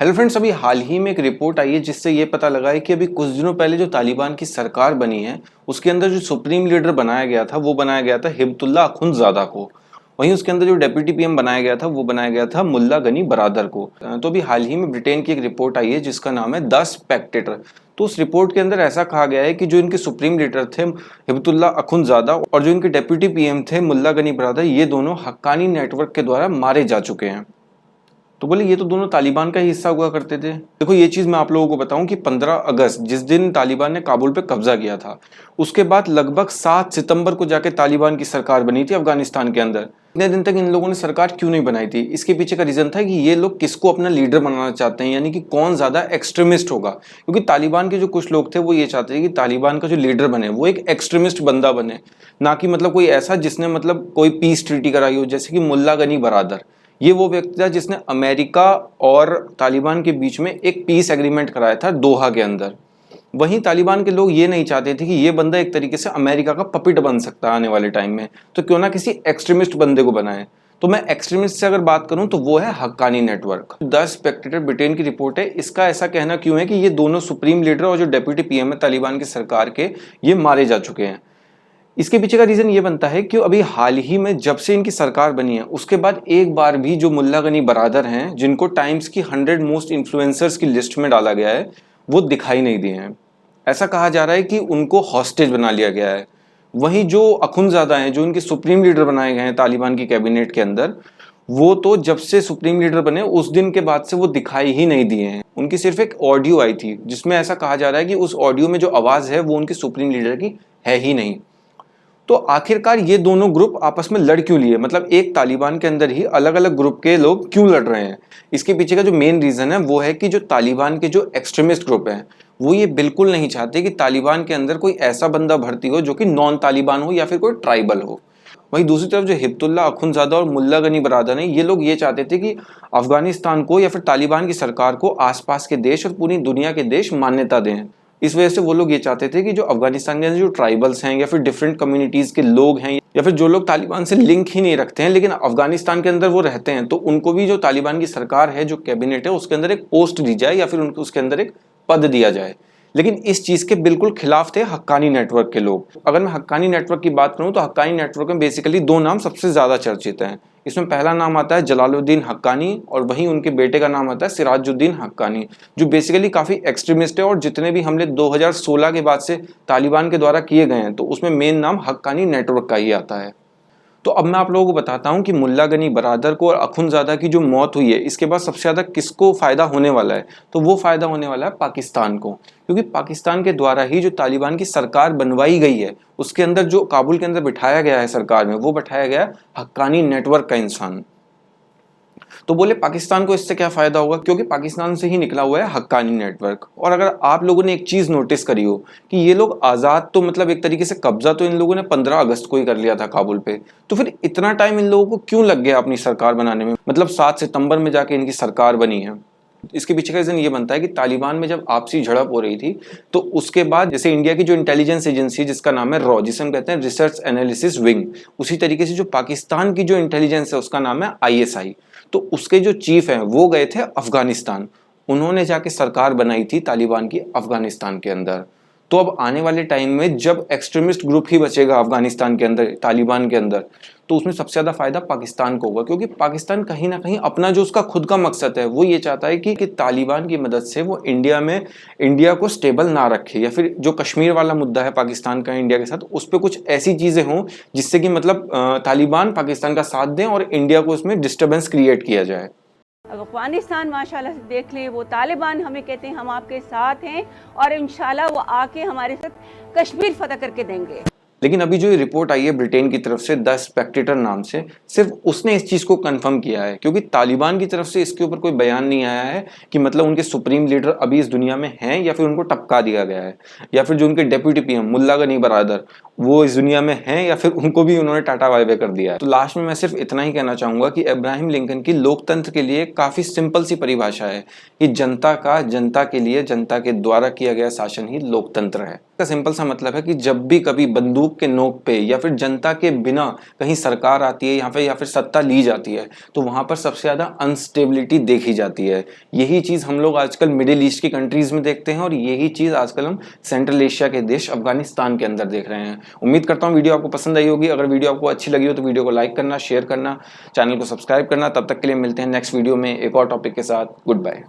Hello friends, अभी हाल ही में एक रिपोर्ट आई है जिससे ये पता लगा है कि अभी कुछ दिनों पहले जो तालिबान की सरकार बनी है उसके अंदर जो सुप्रीम लीडर बनाया गया था वो बनाया गया था हिब्तुल्लाह अखुंज़ादा को। वहीं उसके अंदर जो डेप्यूटी पीएम बनाया गया था वो बनाया गया था मुल्ला गनी बरादर को। तो अभी हाल ही में ब्रिटेन की एक रिपोर्ट आई है जिसका नाम है द स्पेक्टेटर। तो उस रिपोर्ट के अंदर ऐसा कहा गया है कि जो इनके सुप्रीम लीडर थे हिब्तुल्लाह अखुंज़ादा और जो इनके डेप्यूटी पीएम थे मुल्ला गनी बरादर, ये दोनों हक्कानी नेटवर्क के द्वारा मारे जा चुके हैं। तो बोले ये तो दोनों तालिबान का ही हिस्सा हुआ करते थे। देखो ये चीज मैं आप लोगों को बताऊं कि 15 अगस्त जिस दिन तालिबान ने काबुल पे कब्जा किया था उसके बाद लगभग 7 सितंबर को जाके तालिबान की सरकार बनी थी अफगानिस्तान के अंदर। इतने दिन तक इन लोगों ने सरकार क्यों नहीं बनाई थी? इसके पीछे का रीजन था कि ये लोग किसको अपना लीडर बनाना चाहते हैं, यानी कि कौन ज्यादा एक्सट्रीमिस्ट होगा। क्योंकि तालिबान के जो कुछ लोग थे वो ये चाहते थे कि तालिबान का जो लीडर बने वो एक एक्सट्रीमिस्ट बंदा बने, ना कि मतलब कोई ऐसा जिसने मतलब कोई पीस ट्रीटी कराई हो, जैसे कि मुल्ला गनी बरादर। ये वो व्यक्ति था जिसने अमेरिका और तालिबान के बीच में एक पीस एग्रीमेंट कराया था दोहा के अंदर। वहीं तालिबान के लोग ये नहीं चाहते थे कि ये बंदा एक तरीके से अमेरिका का पपिट बन सकता है आने वाले टाइम में, तो क्यों ना किसी एक्सट्रीमिस्ट बंदे को बनाए। तो मैं एक्सट्रीमिस्ट से अगर बात करूं तो वो है Haqqani network. The Spectator Britain की रिपोर्ट है, इसका ऐसा कहना क्यों है कि ये दोनों सुप्रीम लीडर और जो डेप्यूटी पीएम है तालिबान की सरकार के, ये मारे जा चुके हैं। इसके पीछे का रीजन ये बनता है कि अभी हाल ही में जब से इनकी सरकार बनी है उसके बाद एक बार भी जो मुल्ला गनी बरादर हैं, जिनको टाइम्स की 100 मोस्ट इन्फ्लुएंसर्स की लिस्ट में डाला गया है, वो दिखाई नहीं दिए हैं। ऐसा कहा जा रहा है कि उनको हॉस्टेज बना लिया गया है। वहीं जो अखुंज़ादा हैं, जो इनके सुप्रीम लीडर बनाए गए हैं तालिबान की कैबिनेट के अंदर, वो तो जब से सुप्रीम लीडर बने उस दिन के बाद से वो दिखाई ही नहीं दिए हैं। उनकी सिर्फ एक ऑडियो आई थी जिसमें ऐसा कहा जा रहा है कि उस ऑडियो में जो आवाज है वो उनके सुप्रीम लीडर की है ही नहीं। तो आखिरकार ये दोनों ग्रुप आपस में लड़ क्यों लिए, मतलब एक तालिबान के अंदर ही अलग अलग ग्रुप के लोग क्यों लड़ रहे हैं? इसके पीछे का जो मेन रीजन है वो है कि जो तालिबान के जो एक्सट्रीमिस्ट ग्रुप हैं वो ये बिल्कुल नहीं चाहते कि तालिबान के अंदर कोई ऐसा बंदा भर्ती हो जो कि नॉन तालिबान हो या फिर कोई ट्राइबल हो। वहीं दूसरी तरफ जो हिब्तुल्लाह अखुंज़ादा और मुल्ला गनी बरादर हैं, ये लोग ये चाहते थे कि अफगानिस्तान को या फिर तालिबान की सरकार को आसपास के देश और पूरी दुनिया के देश मान्यता दें। इस वजह से वो लोग ये चाहते थे कि जो अफगानिस्तान के अंदर जो ट्राइबल्स हैं या फिर डिफरेंट कम्युनिटीज के लोग हैं या फिर जो लोग तालिबान से लिंक ही नहीं रखते हैं लेकिन अफगानिस्तान के अंदर वो रहते हैं, तो उनको भी जो तालिबान की सरकार है, जो कैबिनेट है, उसके अंदर एक पोस्ट दी जाए या फिर उनको उसके अंदर एक पद दिया जाए। लेकिन इस चीज के बिल्कुल खिलाफ थे हक्कानी नेटवर्क के लोग। अगर मैं हक्कानी नेटवर्क की बात करूं तो हक्कानी नेटवर्क में बेसिकली दो नाम सबसे ज्यादा चर्चित हैं। इसमें पहला नाम आता है जलालुद्दीन हक्कानी और वहीं उनके बेटे का नाम आता है सिराजुद्दीन हक्कानी, जो बेसिकली काफी एक्सट्रीमिस्ट है और जितने भी हमले 2016 के बाद से तालिबान के द्वारा किए गए हैं तो उसमें मेन नाम हक्कानी नेटवर्क का ही आता है। तो अब मैं आप लोगों को बताता हूं कि मुल्ला गनी बरादर को और अखुंज़ादा की जो मौत हुई है इसके बाद सबसे ज्यादा किसको फायदा होने वाला है? तो वो फायदा होने वाला है पाकिस्तान को, क्योंकि पाकिस्तान के द्वारा ही जो तालिबान की सरकार बनवाई गई है उसके अंदर जो काबुल के अंदर बिठाया गया है सरकार में, वो बिठाया गया हक्कानी नेटवर्क का इंसान। तो बोले पाकिस्तान को इससे क्या फायदा होगा, क्योंकि पाकिस्तान से ही निकला हुआ है हक्कानी नेटवर्क। और अगर आप लोगों ने एक चीज नोटिस करी हो कि ये लोग आजाद तो मतलब एक तरीके से कब्जा तो इन लोगों ने 15 अगस्त को ही कर लिया था काबुल पे, तो फिर इतना टाइम इन लोगों को क्यों लग गया अपनी सरकार बनाने में? मतलब 7 सितंबर में जाके इनकी सरकार बनी है। इसके पीछे का रीजन ये बनता है कि तालिबान में जब आपसी झड़प हो रही थी तो उसके बाद जैसे इंडिया की जो इंटेलिजेंस एजेंसी है जिसका नाम है रॉ, जिसे हम कहते हैं रिसर्च एनालिसिस विंग, उसी तरीके से जो पाकिस्तान की जो इंटेलिजेंस है उसका नाम है आईएसआई। तो उसके जो चीफ हैं वो गए थे अफगानिस्तान, उन्होंने जाके सरकार बनाई थी तालिबान की अफगानिस्तान के अंदर। तो अब आने वाले टाइम में जब एक्सट्रीमिस्ट ग्रुप ही बचेगा अफगानिस्तान के अंदर, तालिबान के अंदर, तो उसमें सबसे ज्यादा फायदा पाकिस्तान को होगा, क्योंकि पाकिस्तान कहीं ना कहीं अपना जो उसका खुद का मकसद है वो ये चाहता है कि तालिबान की मदद से वो इंडिया को स्टेबल ना रखे, या फिर जो कश्मीर वाला मुद्दा है पाकिस्तान का इंडिया के साथ, उस पर कुछ ऐसी चीजें हों जिससे कि मतलब तालिबान पाकिस्तान का साथ दें और इंडिया को उसमें डिस्टर्बेंस क्रिएट किया जाए। अफगानिस्तान माशाल्लाह से देख लें, वो तालिबान हमें कहते हैं हम आपके साथ हैं और इंशाल्लाह वो आके हमारे साथ कश्मीर फतह करके देंगे। लेकिन अभी जो ये रिपोर्ट आई है ब्रिटेन की तरफ से द स्पेक्टेटर नाम से, सिर्फ उसने इस चीज को कंफर्म किया है, क्योंकि तालिबान की तरफ से इसके ऊपर कोई बयान नहीं आया है कि मतलब उनके सुप्रीम लीडर अभी इस दुनिया में हैं या फिर उनको टपका दिया गया है, या फिर जो उनके डेप्यूटी पीएम मुल्ला गनी बरादर वो इस दुनिया में हैं या फिर उनको भी उन्होंने टाटा बाय बाय कर दिया है। तो लास्ट में मैं सिर्फ इतना ही कहना चाहूंगा कि अब्राहम लिंकन की लोकतंत्र के लिए काफी सिंपल सी परिभाषा है कि जनता का जनता के लिए जनता के द्वारा किया गया शासन ही लोकतंत्र है। इसका सिंपल सा मतलब है कि जब भी कभी बंदूक तुक के नोक पे या फिर जनता के बिना कहीं सरकार आती है यहाँ पे या फिर सत्ता ली जाती है तो वहां पर सबसे ज्यादा अनस्टेबिलिटी देखी जाती है। यही चीज हम लोग आजकल मिडिल ईस्ट की कंट्रीज में देखते हैं और यही चीज आजकल हम सेंट्रल एशिया के देश अफगानिस्तान के अंदर देख रहे हैं। उम्मीद करता हूँ वीडियो आपको पसंद आई होगी। अगर वीडियो आपको अच्छी लगी हो तो वीडियो को लाइक करना, शेयर करना, चैनल को सब्सक्राइब करना। तब तक के लिए मिलते हैं नेक्स्ट वीडियो में एक और टॉपिक के साथ। Good bye.